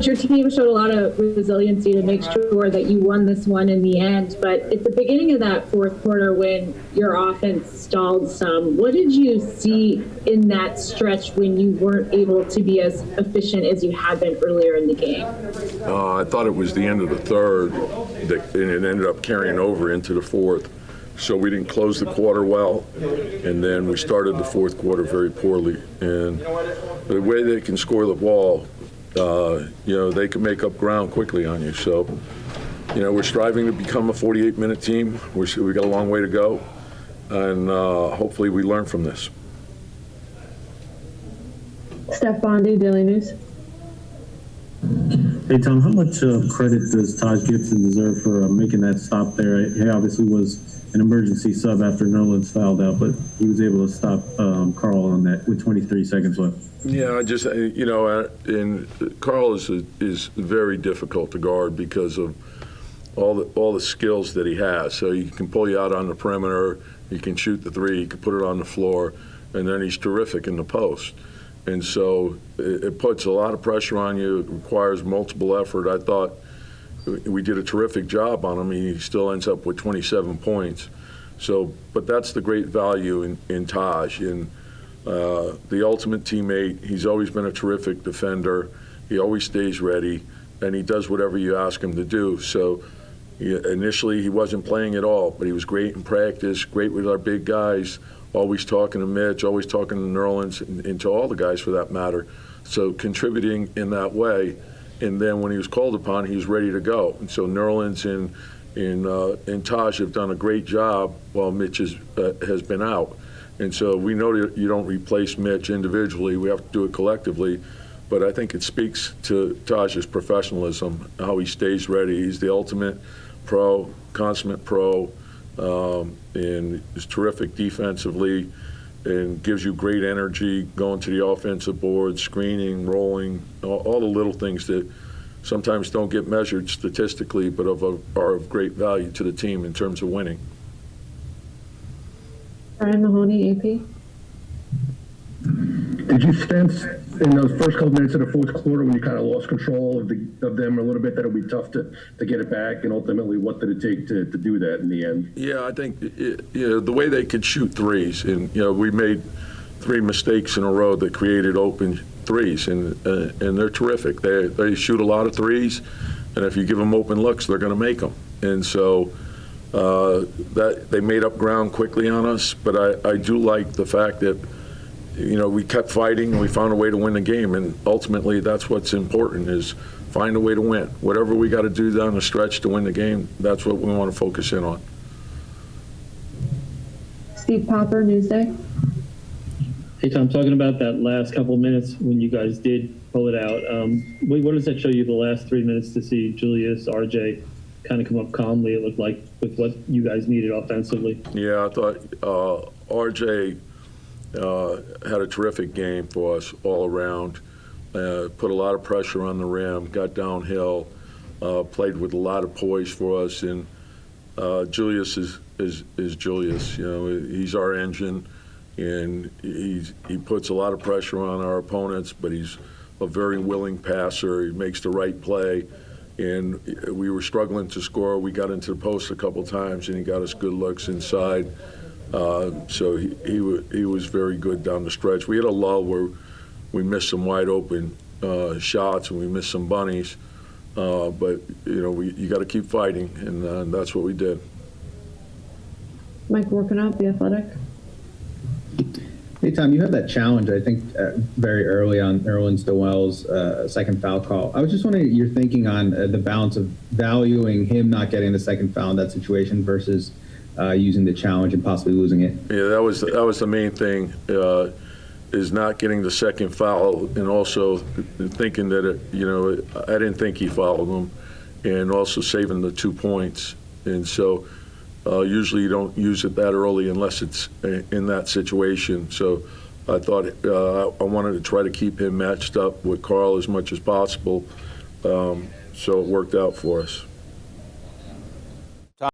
Your team showed a lot of resiliency to make sure that you won this one in the end. But at the beginning of that fourth quarter, when your offense stalled some, what did you see in that stretch when you weren't able to be as efficient as you had been earlier in the game? I thought it was the end of the third, and it ended up carrying over into the fourth. So we didn't close the quarter well, and then we started the fourth quarter very poorly. And the way they can score the ball, they can make up ground quickly on you. So, we're striving to become a 48-minute team. We got a long way to go, and hopefully we learn from this. Steph Bondi, Daily News. Hey, Tom, how much credit does Taj Gibson deserve for making that stop there? He obviously was an emergency sub after Nerlens fouled out, but he was able to stop Karl on that with 23 seconds left. Yeah, and Karl is very difficult to guard because of all the skills that he has. So he can pull you out on the perimeter, he can shoot the three, he can put it on the floor, and then he's terrific in the post. And so it puts a lot of pressure on you. It requires multiple effort. I thought we did a terrific job on him. He still ends up with 27 points. So, but that's the great value in Taj. And the ultimate teammate. He's always been a terrific defender. He always stays ready, and he does whatever you ask him to do. So initially he wasn't playing at all, but he was great in practice, great with our big guys, always talking to Mitch, always talking to Nerlens, and to all the guys for that matter. So contributing in that way. And then when he was called upon, he was ready to go. And so Nerlens and Taj have done a great job while Mitch has been out. And so we know that you don't replace Mitch individually. We have to do it collectively. But I think it speaks to Taj's professionalism, how he stays ready. He's the ultimate pro, consummate pro, and is terrific defensively and gives you great energy going to the offensive board, screening, rolling, all the little things that sometimes don't get measured statistically but are of great value to the team in terms of winning. Brian Mahoney, AP. Did you sense in those first couple minutes of the fourth quarter when you kind of lost control of them a little bit that it would be tough to get it back, and ultimately what did it take to do that in the end? Yeah, I think the way they could shoot threes, and we made 3 mistakes in a row that created open threes, and they're terrific. They shoot a lot of threes, and if you give them open looks, they're going to make them. And so that they made up ground quickly on us, but I do like the fact that we kept fighting and we found a way to win the game, and ultimately that's what's important, is find a way to win. Whatever we got to do down the stretch to win the game, that's what we want to focus in on. Steve Popper, Newsday. Hey, Tom, talking about that last couple of minutes when you guys did pull it out, what does that show you the last 3 minutes to see Julius, RJ kind of come up calmly, it looked like, with what you guys needed offensively? Yeah, I thought RJ had a terrific game for us all around. Put a lot of pressure on the rim, got downhill, played with a lot of poise for us. And Julius is Julius. He's our engine, and he puts a lot of pressure on our opponents, but he's a very willing passer. He makes the right play. And we were struggling to score. We got into the post a couple times, and he got us good looks inside. So he was very good down the stretch. We had a lull where we missed some wide open shots and we missed some bunnies, but you got to keep fighting, and that's what we did. Mike Workenout, The Athletic. Hey, Tom, you had that challenge, I think, very early on Nerlens Noel's second foul call. I was just wondering your thinking on the balance of valuing him not getting the second foul in that situation versus using the challenge and possibly losing it. Yeah, that was the main thing, is not getting the second foul, and also thinking that I didn't think he fouled him, and also saving the 2 points. And so usually you don't use it that early unless it's in that situation. So I thought I wanted to try to keep him matched up with Karl as much as possible. So it worked out for us.